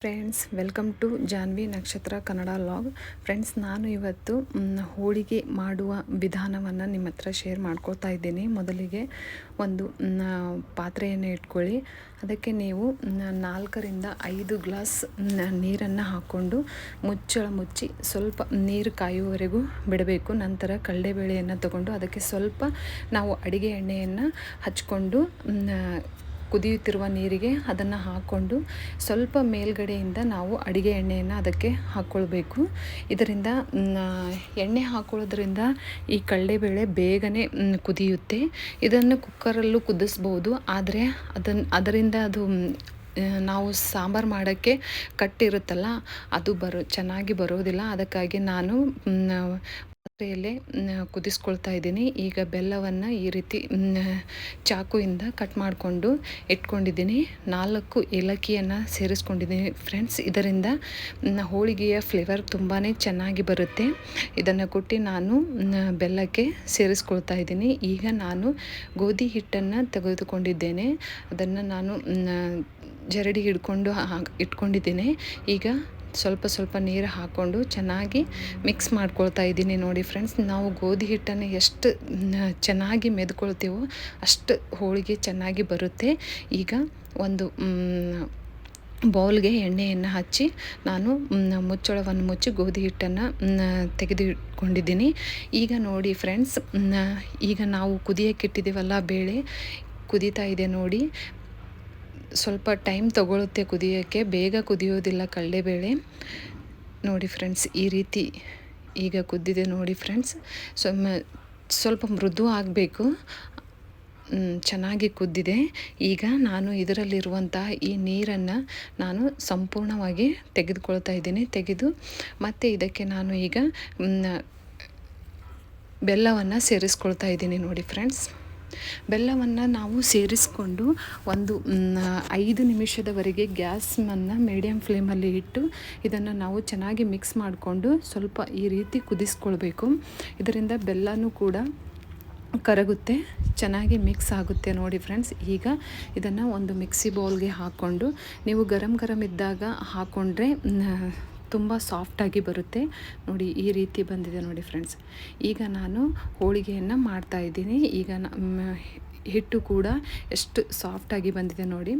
Friends, welcome to Janhvi ನಕ್ಷತ್ರ Kannada log. Friends, ನಾನು ಇವತ್ತು ಹೋಳಿಗೆ ಮಾಡುವ ವಿಧಾನವನ್ನು ನಿಮ್ಮ ಹತ್ರ ಶೇರ್ ಮಾಡ್ಕೊಳ್ತಾ ಇದ್ದೀನಿ. ಮೊದಲಿಗೆ ಒಂದು ಪಾತ್ರೆಯನ್ನು ಇಟ್ಕೊಳ್ಳಿ. ಅದಕ್ಕೆ ನೀವು 4ರಿಂದ 5 ಗ್ಲಾಸ್ ನೀರನ್ನು ಹಾಕ್ಕೊಂಡು ಮುಚ್ಚಳ ಮುಚ್ಚಿ ಸ್ವಲ್ಪ ನೀರು ಕಾಯುವವರೆಗೂ ಬಿಡಬೇಕು. ನಂತರ ಕಡಲೆಬೇಳೆಯನ್ನು ತಗೊಂಡು ಅದಕ್ಕೆ ಸ್ವಲ್ಪ ನಾವು ಅಡಿಗೆ ಎಣ್ಣೆಯನ್ನು ಹಚ್ಕೊಂಡು ಕುದಿಯುತ್ತಿರುವ ನೀರಿಗೆ ಅದನ್ನು ಹಾಕ್ಕೊಂಡು ಸ್ವಲ್ಪ ಮೇಲ್ಗಡೆಯಿಂದ ನಾವು ಅಡಿಗೆ ಎಣ್ಣೆಯನ್ನು ಅದಕ್ಕೆ ಹಾಕ್ಕೊಳ್ಬೇಕು. ಇದರಿಂದ ಎಣ್ಣೆ ಹಾಕ್ಕೊಳ್ಳೋದ್ರಿಂದ ಈ ಕಡಲೆಬೇಳೆ ಬೇಗನೆ ಕುದಿಯುತ್ತೆ. ಇದನ್ನು ಕುಕ್ಕರಲ್ಲೂ ಕುದಿಸ್ಬೋದು, ಆದರೆ ಅದರಿಂದ ಅದು ನಾವು ಸಾಂಬಾರು ಮಾಡೋಕ್ಕೆ ಕಟ್ಟಿರುತ್ತಲ್ಲ, ಅದು ಚೆನ್ನಾಗಿ ಬರೋದಿಲ್ಲ. ಅದಕ್ಕಾಗಿ ನಾನು ಪಾತ್ರೆಯಲ್ಲೇ ಕುದಿಸ್ಕೊಳ್ತಾ ಇದ್ದೀನಿ. ಈಗ ಬೆಲ್ಲವನ್ನು ಈ ರೀತಿ ಚಾಕುವಿಂದ ಕಟ್ ಮಾಡಿಕೊಂಡು ಇಟ್ಕೊಂಡಿದ್ದೀನಿ. 4 ಏಲಕ್ಕಿಯನ್ನು ಸೇರಿಸ್ಕೊಂಡಿದ್ದೀನಿ ಫ್ರೆಂಡ್ಸ್. ಇದರಿಂದ ಹೋಳಿಗೆಯ ಫ್ಲೇವರ್ ತುಂಬಾ ಚೆನ್ನಾಗಿ ಬರುತ್ತೆ. ಇದನ್ನು ಕೊಟ್ಟು ನಾನು ಬೆಲ್ಲಕ್ಕೆ ಸೇರಿಸ್ಕೊಳ್ತಾ ಇದ್ದೀನಿ. ಈಗ ನಾನು ಗೋಧಿ ಹಿಟ್ಟನ್ನು ತೆಗೆದುಕೊಂಡಿದ್ದೇನೆ. ಅದನ್ನು ನಾನು ಜರಡಿ ಇಟ್ಕೊಂಡಿದ್ದೇನೆ. ಈಗ ಸ್ವಲ್ಪ ನೀರು ಹಾಕ್ಕೊಂಡು ಚೆನ್ನಾಗಿ ಮಿಕ್ಸ್ ಮಾಡ್ಕೊಳ್ತಾ ಇದ್ದೀನಿ. ನೋಡಿ ಫ್ರೆಂಡ್ಸ್, ನಾವು ಗೋಧಿ ಹಿಟ್ಟನ್ನು ಎಷ್ಟು ಚೆನ್ನಾಗಿ ಮೆದ್ಕೊಳ್ತೀವೋ ಅಷ್ಟು ಹೋಳಿಗೆ ಚೆನ್ನಾಗಿ ಬರುತ್ತೆ. ಈಗ ಒಂದು ಬೌಲ್ಗೆ ಎಣ್ಣೆಯನ್ನು ಹಚ್ಚಿ ನಾನು ಮುಚ್ಚಳವನ್ನು ಮುಚ್ಚಿ ಗೋಧಿ ಹಿಟ್ಟನ್ನು ತೆಗೆದುಕೊಂಡಿದ್ದೀನಿ. ಈಗ ನೋಡಿ ಫ್ರೆಂಡ್ಸ್, ಈಗ ನಾವು ಕುದಿಯೋಕ್ಕಿಟ್ಟಿದ್ದೀವಲ್ಲ, ಬೇಳೆ ಕುದೀತಾ ಇದೆ ನೋಡಿ. ಸ್ವಲ್ಪ ಟೈಮ್ ತಗೊಳುತ್ತೆ ಕುದಿಯೋಕ್ಕೆ, ಬೇಗ ಕುದಿಯೋದಿಲ್ಲ ಕಡಲೆಬೇಳೆ. ನೋಡಿ ಫ್ರೆಂಡ್ಸ್, ಈ ರೀತಿ ಈಗ ಕುದ್ದಿದೆ ನೋಡಿ ಫ್ರೆಂಡ್ಸ್. ಸ್ವಲ್ಪ ಮೃದು ಆಗಬೇಕು. ಚೆನ್ನಾಗಿ ಕುದ್ದಿದೆ. ಈಗ ನಾನು ಇದರಲ್ಲಿರುವಂತಹ ಈ ನೀರನ್ನು ನಾನು ಸಂಪೂರ್ಣವಾಗಿ ತೆಗೆದುಕೊಳ್ತಾ ಇದ್ದೀನಿ. ಮತ್ತು ಇದಕ್ಕೆ ನಾನು ಈಗ ಬೆಲ್ಲವನ್ನು ಸೇರಿಸ್ಕೊಳ್ತಾ ಇದ್ದೀನಿ. ನೋಡಿ ಫ್ರೆಂಡ್ಸ್, ಬೆಲ್ಲವನ್ನು ನಾವು ಸೇರಿಸ್ಕೊಂಡು ಒಂದು 5 ನಿಮಿಷದವರೆಗೆ ಗ್ಯಾಸನ್ನು ಮೀಡಿಯಮ್ ಫ್ಲೇಮಲ್ಲಿ ಇಟ್ಟು ಇದನ್ನು ನಾವು ಚೆನ್ನಾಗಿ ಮಿಕ್ಸ್ ಮಾಡಿಕೊಂಡು ಸ್ವಲ್ಪ ಈ ರೀತಿ ಕುದಿಸ್ಕೊಳ್ಬೇಕು. ಇದರಿಂದ ಬೆಲ್ಲನೂ ಕೂಡ ಕರಗುತ್ತೆ, ಚೆನ್ನಾಗಿ ಮಿಕ್ಸ್ ಆಗುತ್ತೆ. ನೋಡಿ ಫ್ರೆಂಡ್ಸ್, ಈಗ ಇದನ್ನು ಒಂದು ಮಿಕ್ಸಿ ಬೌಲ್ಗೆ ಹಾಕ್ಕೊಂಡು ನೀವು ಗರಂ ಇದ್ದಾಗ ಹಾಕ್ಕೊಂಡ್ರೆ ತುಂಬ ಸಾಫ್ಟಾಗಿ ಬರುತ್ತೆ. ನೋಡಿ, ಈ ರೀತಿ ಬಂದಿದೆ ನೋಡಿ ಫ್ರೆಂಡ್ಸ್. ಈಗ ನಾನು ಹೋಳಿಗೆಯನ್ನು ಮಾಡ್ತಾಯಿದ್ದೀನಿ. ಈಗ ಹಿಟ್ಟು ಕೂಡ ಎಷ್ಟು ಸಾಫ್ಟಾಗಿ ಬಂದಿದೆ ನೋಡಿ.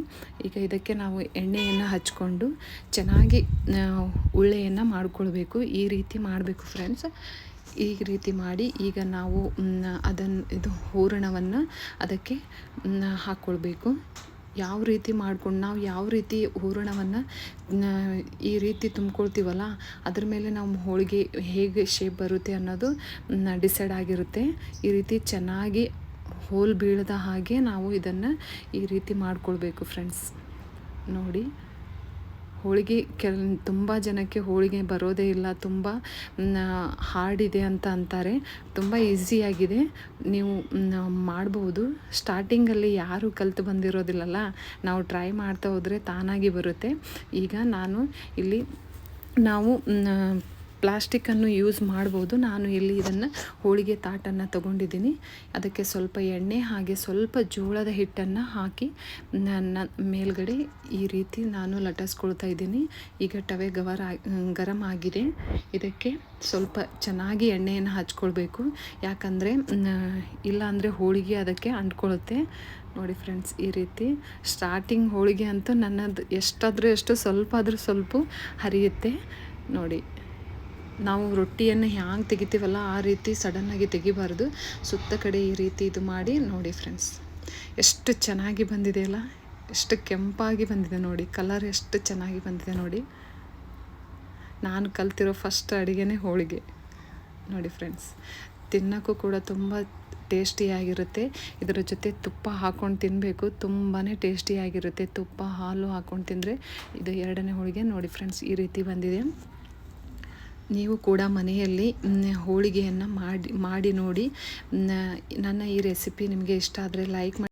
ಈಗ ಇದಕ್ಕೆ ನಾವು ಎಣ್ಣೆಯನ್ನು ಹಚ್ಕೊಂಡು ಚೆನ್ನಾಗಿ ಉಳ್ಳೆಯನ್ನು ಮಾಡಿಕೊಳ್ಬೇಕು. ಈ ರೀತಿ ಮಾಡಬೇಕು ಫ್ರೆಂಡ್ಸ್. ಈ ರೀತಿ ಮಾಡಿ ಈಗ ನಾವು ಹೂರಣವನ್ನು ಅದಕ್ಕೆ ಹಾಕ್ಕೊಳ್ಬೇಕು. ಯಾವ ರೀತಿ ನಾವು ಯಾವ ರೀತಿ ಹೂರಣವನ್ನು ಈ ರೀತಿ ತುಂಬ್ಕೊಳ್ತೀವಲ್ಲ, ಅದ್ರ ಮೇಲೆ ನಾವು ಹೋಳಿಗೆ ಹೇಗೆ ಶೇಪ್ ಬರುತ್ತೆ ಅನ್ನೋದು ಡಿಸೈಡ್ ಆಗಿರುತ್ತೆ. ಈ ರೀತಿ ಚೆನ್ನಾಗಿ ಹೋಲ್ ಬೀಳದ ಹಾಗೆ ನಾವು ಇದನ್ನು ಈ ರೀತಿ ಮಾಡಿಕೊಳ್ಬೇಕು ಫ್ರೆಂಡ್ಸ್. ನೋಡಿ, ಹೋಳಿಗೆ ತುಂಬ ಜನಕ್ಕೆ ಹೋಳಿಗೆ ಬರೋದೇ ಇಲ್ಲ, ತುಂಬ ಹಾರ್ಡಿದೆ ಅಂತ ಅಂತಾರೆ. ತುಂಬ ಈಸಿಯಾಗಿದೆ, ನೀವು ಮಾಡ್ಬೋದು. ಸ್ಟಾರ್ಟಿಂಗಲ್ಲಿ ಯಾರು ಕಲಿತು ಬಂದಿರೋದಿಲ್ಲಲ್ಲ, ನಾವು ಟ್ರೈ ಮಾಡ್ತಾ ಹೋದರೆ ತಾನಾಗಿ ಬರುತ್ತೆ. ಈಗ ನಾವು ಪ್ಲಾಸ್ಟಿಕ್ಕನ್ನು ಯೂಸ್ ಮಾಡ್ಬೋದು. ನಾನು ಇಲ್ಲಿ ಇದನ್ನು ಹೋಳಿಗೆ ತಾಟನ್ನು ತಗೊಂಡಿದ್ದೀನಿ. ಅದಕ್ಕೆ ಸ್ವಲ್ಪ ಎಣ್ಣೆ ಹಾಗೆ ಸ್ವಲ್ಪ ಜೋಳದ ಹಿಟ್ಟನ್ನು ಹಾಕಿ ನನ್ನ ಮೇಲ್ಗಡೆ ಈ ರೀತಿ ನಾನು ಲಟ್ಟಿಸ್ಕೊಳ್ತಾ ಇದ್ದೀನಿ. ಈಗ ತವೆ ಗರಂ ಆಗಿದೆ. ಇದಕ್ಕೆ ಸ್ವಲ್ಪ ಚೆನ್ನಾಗಿ ಎಣ್ಣೆಯನ್ನು ಹಚ್ಕೊಳ್ಬೇಕು, ಯಾಕಂದರೆ ಇಲ್ಲಾಂದರೆ ಹೋಳಿಗೆ ಅದಕ್ಕೆ ಅಂಟ್ಕೊಳ್ಳುತ್ತೆ. ನೋಡಿ ಫ್ರೆಂಡ್ಸ್, ಈ ರೀತಿ ಸ್ಟಾರ್ಟಿಂಗ್ ಹೋಳಿಗೆ ಅಂತೂ ನನ್ನದು ಎಷ್ಟು ಸ್ವಲ್ಪ ಆದರೂ ಸ್ವಲ್ಪ ಹರಿಯುತ್ತೆ. ನೋಡಿ, ನಾವು ರೊಟ್ಟಿಯನ್ನು ಹ್ಯಾಂಗೆ ತೆಗಿತೀವಲ್ಲ ಆ ರೀತಿ ಸಡನ್ನಾಗಿ ತೆಗಿಬಾರ್ದು. ಸುತ್ತ ಕಡೆ ಈ ರೀತಿ ಇದು ಮಾಡಿ. ನೋಡಿ ಫ್ರೆಂಡ್ಸ್, ಎಷ್ಟು ಚೆನ್ನಾಗಿ ಬಂದಿದೆ ಅಲ್ಲ, ಎಷ್ಟು ಕೆಂಪಾಗಿ ಬಂದಿದೆ ನೋಡಿ. ಕಲರ್ ಎಷ್ಟು ಚೆನ್ನಾಗಿ ಬಂದಿದೆ ನೋಡಿ. ನಾನು ಕಲ್ತಿರೋ ಫಸ್ಟ್ ಅಡುಗೆನೇ ಹೋಳಿಗೆ. ನೋಡಿ ಫ್ರೆಂಡ್ಸ್, ತಿನ್ನೋಕ್ಕೂ ಕೂಡ ತುಂಬ ಟೇಸ್ಟಿಯಾಗಿರುತ್ತೆ. ಇದರ ಜೊತೆ ತುಪ್ಪ ಹಾಕ್ಕೊಂಡು ತಿನ್ನಬೇಕು, ತುಂಬಾ ಟೇಸ್ಟಿಯಾಗಿರುತ್ತೆ. ತುಪ್ಪ ಹಾಲು ಹಾಕ್ಕೊಂಡು ತಿಂದರೆ ಇದು 2ನೇ ಹೋಳಿಗೆ. ನೋಡಿ ಫ್ರೆಂಡ್ಸ್, ಈ ರೀತಿ ಬಂದಿದೆ. ನೀವು ಕೂಡ ಮನೆಯಲ್ಲಿ ಹೋಳಿಗೆಯನ್ನು ಮಾಡಿ ನೋಡಿ. ನನ್ನ ಈ ರೆಸಿಪಿ ನಿಮಗೆ ಇಷ್ಟ ಆದರೆ ಲೈಕ್ ಮಾಡಿ.